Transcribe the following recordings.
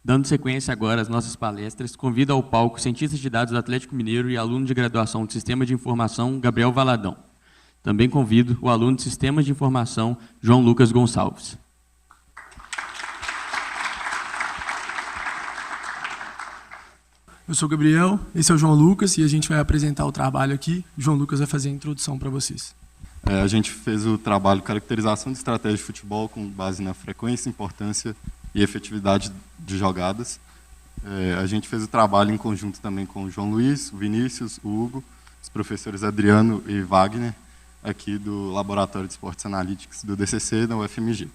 Dando sequência agora às nossas palestras, convido ao palco cientista de dados do Atlético Mineiro e aluno de graduação de Sistema de Informação, Gabriel Valadão. Também convido o aluno de Sistemas de Informação, João Lucas Gonçalves. Eu sou o Gabriel, esse é o João Lucas e a gente vai apresentar o trabalho aqui. O João Lucas vai fazer a introdução para vocês. A gente fez o trabalho Caracterização de Estratégia de Futebol com base na frequência, importância e efetividade de jogadas. A gente fez o trabalho em conjunto também com o João Luiz, o Vinícius, o Hugo, os professores Adriano e Wagner, aqui do Laboratório de Esportes Analytics do DCC da UFMG.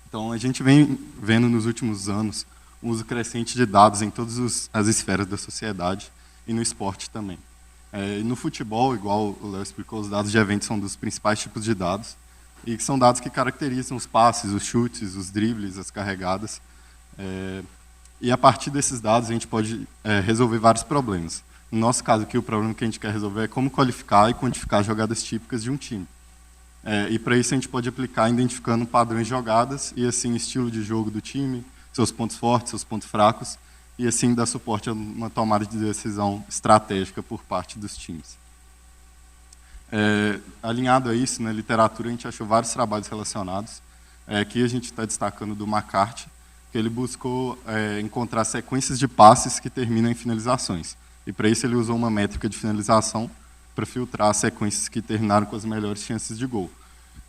Então, a gente vem vendo nos últimos anos o uso crescente de dados em todas as esferas da sociedade e no esporte também. No futebol, igual o Léo explicou, os dados de eventos são dos principais tipos de dados e que são dados que caracterizam os passes, os chutes, os dribles, as carregadas. E a partir desses dados a gente pode resolver vários problemas. No nosso caso aqui, o problema que a gente quer resolver é como qualificar e quantificar jogadas típicas de um time. E para isso a gente pode aplicar identificando padrões de jogadas e assim estilo de jogo do time, seus pontos fortes, seus pontos fracos, e assim dar suporte a uma tomada de decisão estratégica por parte dos times. Alinhado a isso, na literatura a gente achou vários trabalhos relacionados. Aqui a gente está destacando do McCarthy, que ele buscou encontrar sequências de passes que terminam em finalizações. E para isso ele usou uma métrica de finalização para filtrar as sequências que terminaram com as melhores chances de gol.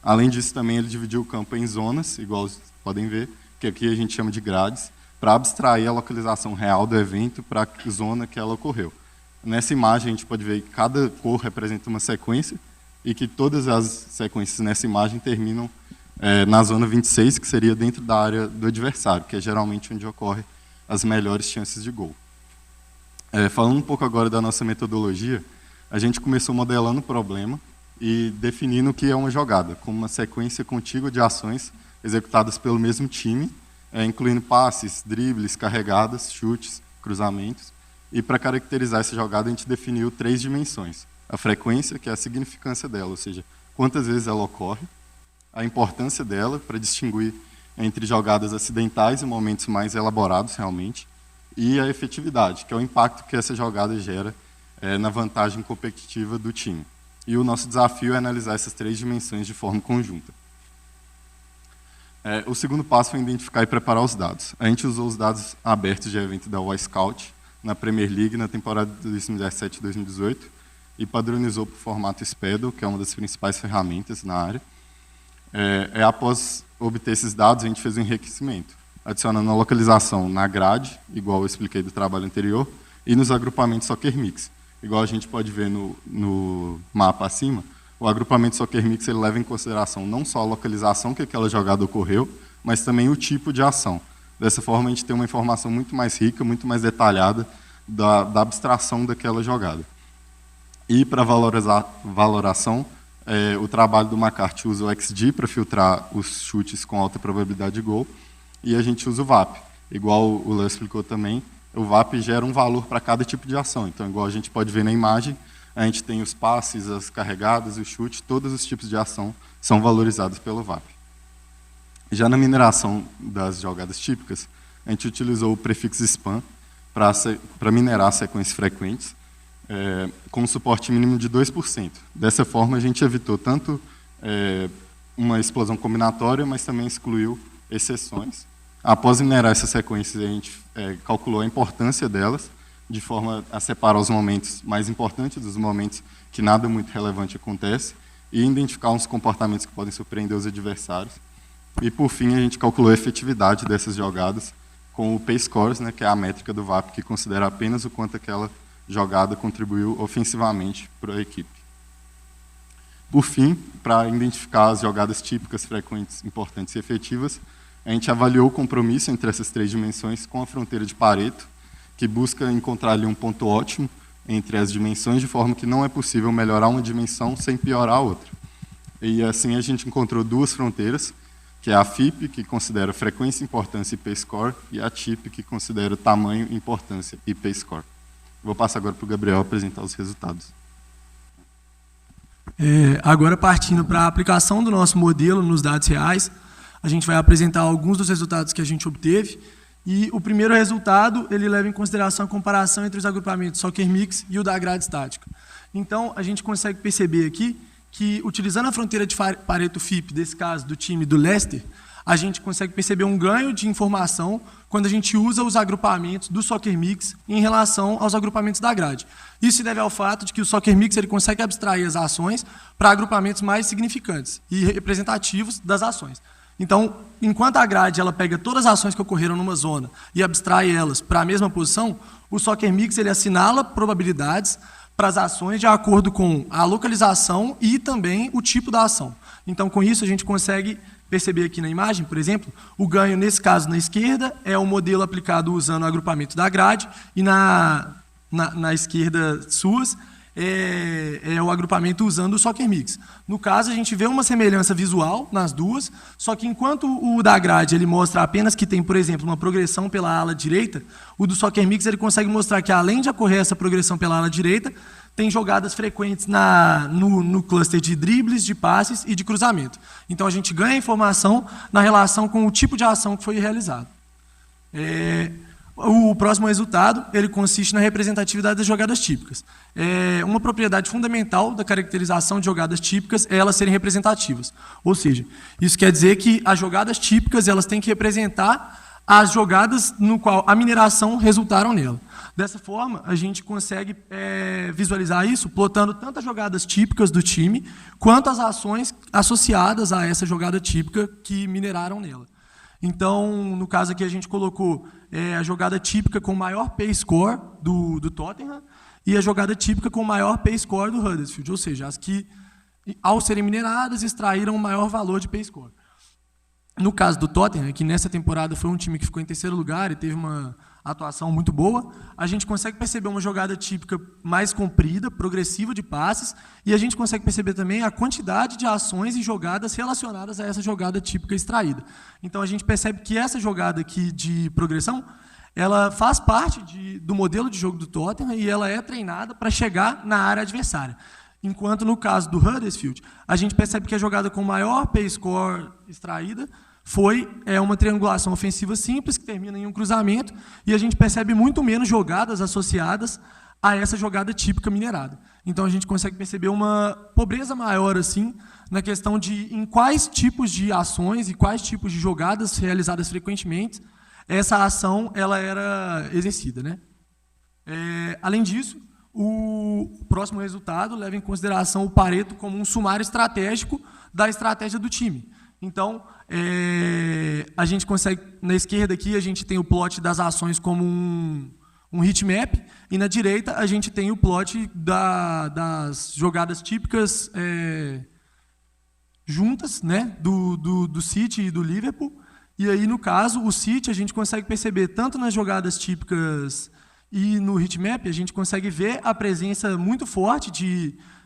Além disso, também ele dividiu o campo em zonas, igual vocês podem ver, que aqui a gente chama de grades, para abstrair a localização real do evento para a zona que ela ocorreu. Nessa imagem, a gente pode ver que cada cor representa uma sequência e que todas as sequências nessa imagem terminam na zona 26, que seria dentro da área do adversário, que é geralmente onde ocorrem as melhores chances de gol. Falando um pouco agora da nossa metodologia, a gente começou modelando o problema e definindo o que é uma jogada, como uma sequência contígua de ações executadas pelo mesmo time, incluindo passes, dribles, carregadas, chutes, cruzamentos. E para caracterizar essa jogada, a gente definiu 3 dimensões. A frequência, que é a significância dela, ou seja, quantas vezes ela ocorre, a importância dela, para distinguir entre jogadas acidentais e momentos mais elaborados, realmente, e a efetividade, que é o impacto que essa jogada gera na vantagem competitiva do time. E o nosso desafio é analisar essas 3 dimensões de forma conjunta. O segundo passo foi identificar e preparar os dados. A gente usou os dados abertos de evento da Y-Scout na Premier League na temporada de 2017-2018 e padronizou para o formato SPADL, que é uma das principais ferramentas na área. Após obter esses dados, a gente fez um enriquecimento, adicionando a localização na grade, igual eu expliquei do trabalho anterior, e nos agrupamentos Soccer Mix. Igual a gente pode ver no mapa acima, o agrupamento Soccer Mix ele leva em consideração não só a localização que aquela jogada ocorreu, mas também o tipo de ação. Dessa forma, a gente tem uma informação muito mais rica, muito mais detalhada da abstração daquela jogada. E para valoração, o trabalho do McCarthy usa o XG para filtrar os chutes com alta probabilidade de gol, e a gente usa o VAP. Igual o Léo explicou também, o VAP gera um valor para cada tipo de ação. Então, igual a gente pode ver na imagem, a gente tem os passes, as carregadas, o chute, todos os tipos de ação são valorizados pelo VAP. Já na mineração das jogadas típicas, a gente utilizou o prefixo SPAN para minerar sequências frequentes, com um suporte mínimo de 2%. Dessa forma, a gente evitou tanto uma explosão combinatória, mas também excluiu exceções. Após minerar essas sequências, a gente calculou a importância delas, de forma a separar os momentos mais importantes dos momentos que nada muito relevante acontece e identificar uns comportamentos que podem surpreender os adversários. E, por fim, a gente calculou a efetividade dessas jogadas com o P-Scores, que é a métrica do VAP, que considera apenas o quanto aquela jogada contribuiu ofensivamente para a equipe. Por fim, para identificar as jogadas típicas, frequentes, importantes e efetivas, a gente avaliou o compromisso entre essas 3 dimensões com a fronteira de Pareto, que busca encontrar ali um ponto ótimo entre as dimensões, de forma que não é possível melhorar uma dimensão sem piorar a outra. E assim a gente encontrou 2 fronteiras, que é a FIP, que considera frequência, importância e P-Score, e a TIP, que considera tamanho, importância e P-Score. Vou passar agora para o Gabriel apresentar os resultados. Agora, partindo para a aplicação do nosso modelo nos dados reais, a gente vai apresentar alguns dos resultados que a gente obteve. E o primeiro resultado, ele leva em consideração a comparação entre os agrupamentos Soccer Mix e o da grade estática. Então, a gente consegue perceber aqui que, utilizando a fronteira de Pareto-FIP, desse caso, do time do Leicester, a gente consegue perceber um ganho de informação quando a gente usa os agrupamentos do Soccer Mix em relação aos agrupamentos da grade. Isso se deve ao fato de que o Soccer Mix ele consegue abstrair as ações para agrupamentos mais significantes e representativos das ações. Então, enquanto a grade ela pega todas as ações que ocorreram numa zona e abstrai elas para a mesma posição, o Soccer Mix ele assinala probabilidades para as ações de acordo com a localização e também o tipo da ação. Então, com isso, a gente consegue perceber aqui na imagem, por exemplo, o ganho, nesse caso, na esquerda, é o modelo aplicado usando o agrupamento da grade, e na esquerda suas é o agrupamento usando o Soccer Mix. No caso, a gente vê uma semelhança visual nas duas, só que enquanto o da grade ele mostra apenas que tem, por exemplo, uma progressão pela ala direita, o do Soccer Mix ele consegue mostrar que, além de ocorrer essa progressão pela ala direita, tem jogadas frequentes no cluster de dribles, de passes e de cruzamento. Então, a gente ganha informação na relação com o tipo de ação que foi realizado. O próximo resultado ele consiste na representatividade das jogadas típicas. Uma propriedade fundamental da caracterização de jogadas típicas é elas serem representativas. Ou seja, isso quer dizer que as jogadas típicas elas têm que representar as jogadas no qual a mineração resultaram nela. Dessa forma, a gente consegue visualizar isso plotando tanto as jogadas típicas do time, quanto as ações associadas a essa jogada típica que mineraram nela. Então, no caso aqui, a gente colocou a jogada típica com maior P-score do Tottenham e a jogada típica com maior P-score do Huddersfield, ou seja, as que, ao serem mineradas, extraíram o maior valor de P-score. No caso do Tottenham, que nessa temporada foi um time que ficou em terceiro lugar e teve uma atuação muito boa, a gente consegue perceber uma jogada típica mais comprida, progressiva de passes, e a gente consegue perceber também a quantidade de ações e jogadas relacionadas a essa jogada típica extraída. Então, a gente percebe que essa jogada aqui de progressão, ela faz parte do modelo de jogo do Tottenham e ela é treinada para chegar na área adversária. Enquanto, no caso do Huddersfield, a gente percebe que a jogada com maior P-score extraída foi uma triangulação ofensiva simples, que termina em um cruzamento, e a gente percebe muito menos jogadas associadas a essa jogada típica minerada. Então, a gente consegue perceber uma pobreza maior assim, na questão de em quais tipos de ações e quais tipos de jogadas realizadas frequentemente essa ação ela era exercida, né? Além disso, o próximo resultado leva em consideração o Pareto como um sumário estratégico da estratégia do time. Então, a gente consegue, na esquerda aqui, a gente tem o plot das ações como um heatmap, e na direita a gente tem o plot das jogadas típicas juntas, né, do City e do Liverpool. E aí, no caso, o City a gente consegue perceber tanto nas jogadas típicas e no heatmap, a gente consegue ver a presença muito forte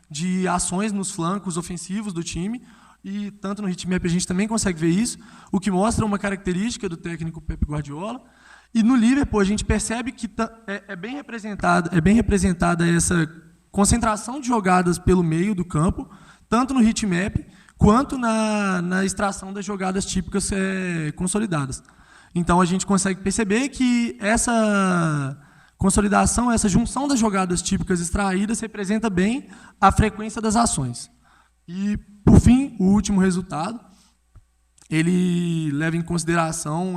de ações nos flancos ofensivos do time, e tanto no heatmap a gente também consegue ver isso, o que mostra uma característica do técnico Pep Guardiola. E no Liverpool a gente percebe que é bem representada essa concentração de jogadas pelo meio do campo, tanto no heatmap quanto na extração das jogadas típicas consolidadas. Então a gente consegue perceber que essa consolidação, essa junção das jogadas típicas extraídas representa bem a frequência das ações. E, por fim, o último resultado, ele leva em consideração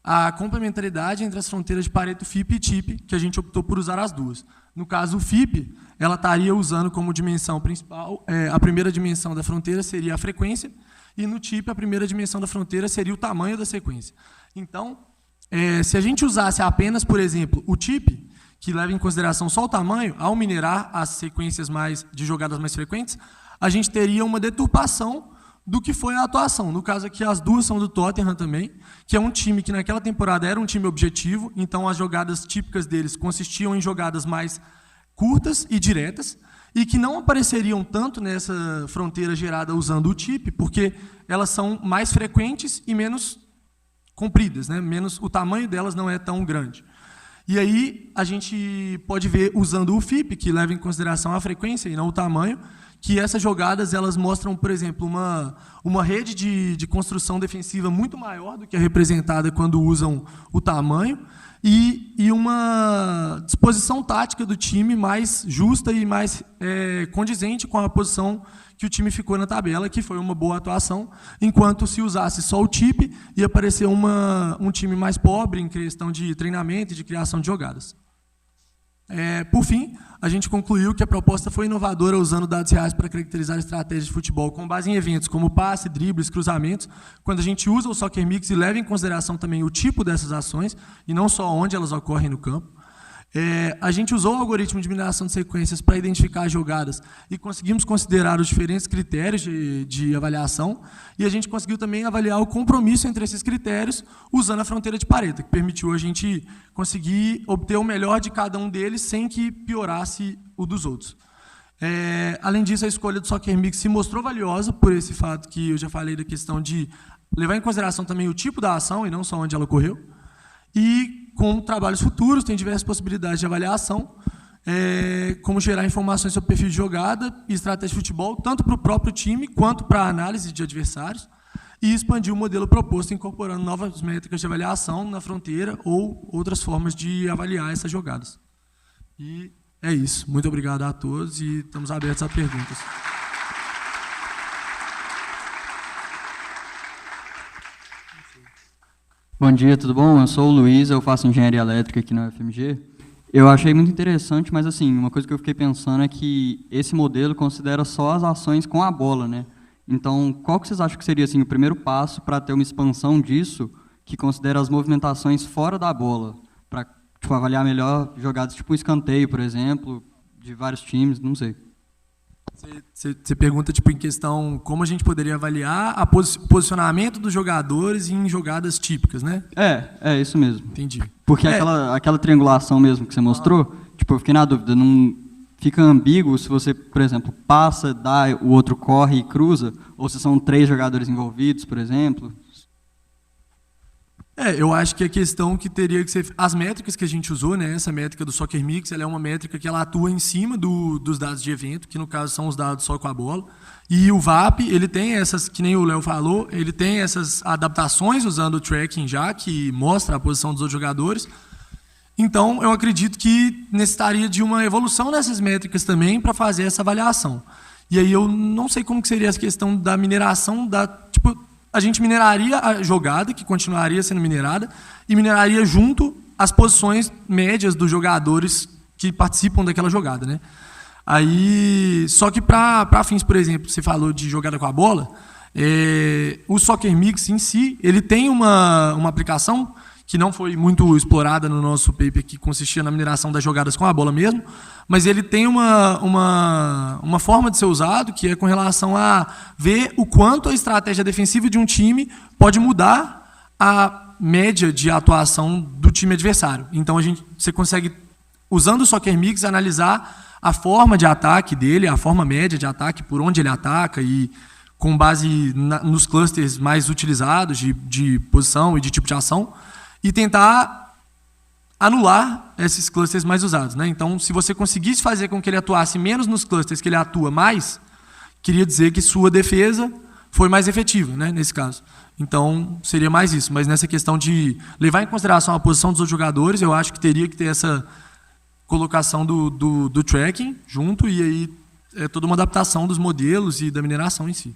a complementaridade entre as fronteiras de Pareto, FIP e TIP, que a gente optou por usar as duas. No caso, o FIP, ela estaria usando como dimensão principal, a primeira dimensão da fronteira seria a frequência, e no TIP, a primeira dimensão da fronteira seria o tamanho da sequência. Então, se a gente usasse apenas, por exemplo, o TIP, que leva em consideração só o tamanho, ao minerar as sequências de jogadas mais frequentes, a gente teria uma deturpação do que foi a atuação. No caso aqui, as duas são do Tottenham também, que é um time que naquela temporada era um time objetivo, então as jogadas típicas deles consistiam em jogadas mais curtas e diretas, e que não apareceriam tanto nessa fronteira gerada usando o TIP, porque elas são mais frequentes e menos compridas, né? O tamanho delas não é tão grande. E aí a gente pode ver, usando o FIP, que leva em consideração a frequência e não o tamanho, que essas jogadas elas mostram, por exemplo, uma rede de construção defensiva muito maior do que é representada quando usam o tamanho, e uma disposição tática do time mais justa e mais condizente com a posição que o time ficou na tabela, que foi uma boa atuação, enquanto se usasse só o TIP, ia parecer um time mais pobre em questão de treinamento e de criação de jogadas. Por fim, a gente concluiu que a proposta foi inovadora usando dados reais para caracterizar estratégias de futebol com base em eventos como passe, dribles, cruzamentos, quando a gente usa o Soccer Mix e leva em consideração também o tipo dessas ações, e não só onde elas ocorrem no campo. A gente usou o algoritmo de mineração de sequências para identificar as jogadas e conseguimos considerar os diferentes critérios de avaliação, e a gente conseguiu também avaliar o compromisso entre esses critérios usando a fronteira de Pareto, que permitiu a gente conseguir obter o melhor de cada um deles sem que piorasse o dos outros. Além disso, a escolha do Soccer Mix se mostrou valiosa por esse fato que eu já falei da questão de levar em consideração também o tipo da ação e não só onde ela ocorreu. E com trabalhos futuros, tem diversas possibilidades de avaliação, como gerar informações sobre perfil de jogada e estratégia de futebol, tanto para o próprio time quanto para a análise de adversários, e expandir o modelo proposto, incorporando novas métricas de avaliação na fronteira ou outras formas de avaliar essas jogadas. E é isso. Muito obrigado a todos e estamos abertos a perguntas. Bom dia, tudo bom? Eu sou o Luiz, eu faço engenharia elétrica aqui na UFMG. Eu achei muito interessante, mas assim, uma coisa que eu fiquei pensando é que esse modelo considera só as ações com a bola, né? Então, qual que vocês acham que seria assim, o primeiro passo para ter uma expansão disso, que considera as movimentações fora da bola, para avaliar melhor jogadas tipo um escanteio, por exemplo, de vários times, não sei. Você pergunta em questão como a gente poderia avaliar o posicionamento dos jogadores em jogadas típicas, né? É isso mesmo. Entendi. Porque aquela triangulação mesmo que você mostrou, eu fiquei na dúvida, não fica ambíguo se você, por exemplo, passa, dá, o outro corre e cruza, ou se são 3 jogadores envolvidos, por exemplo? Eu acho que a questão que teria que ser... As métricas que a gente usou, né, essa métrica do Soccer Mix, ela é uma métrica que ela atua em cima dos dados de evento, que no caso são os dados só com a bola. E o VAP, ele tem essas, que nem o Léo falou, ele tem essas adaptações usando o tracking já, que mostra a posição dos outros jogadores. Então, eu acredito que necessitaria de uma evolução nessas métricas também para fazer essa avaliação. E aí eu não sei como que seria essa questão da mineração da... A gente mineraria a jogada, que continuaria sendo minerada, e mineraria junto as posições médias dos jogadores que participam daquela jogada, né? Só que para fins, por exemplo, você falou de jogada com a bola, o Soccer Mix em si, ele tem uma aplicação que não foi muito explorada no nosso paper, que consistia na mineração das jogadas com a bola mesmo, mas ele tem uma forma de ser usado, que é com relação a ver o quanto a estratégia defensiva de um time pode mudar a média de atuação do time adversário. Então, você consegue, usando o Soccer Mix, analisar a forma de ataque dele, a forma média de ataque, por onde ele ataca, e com base nos clusters mais utilizados de posição e de tipo de ação, e tentar anular esses clusters mais usados, né? Então, se você conseguisse fazer com que ele atuasse menos nos clusters que ele atua mais, queria dizer que sua defesa foi mais efetiva, né, nesse caso. Então, seria mais isso. Mas nessa questão de levar em consideração a posição dos outros jogadores, eu acho que teria que ter essa colocação do tracking junto, e aí toda uma adaptação dos modelos e da mineração em si.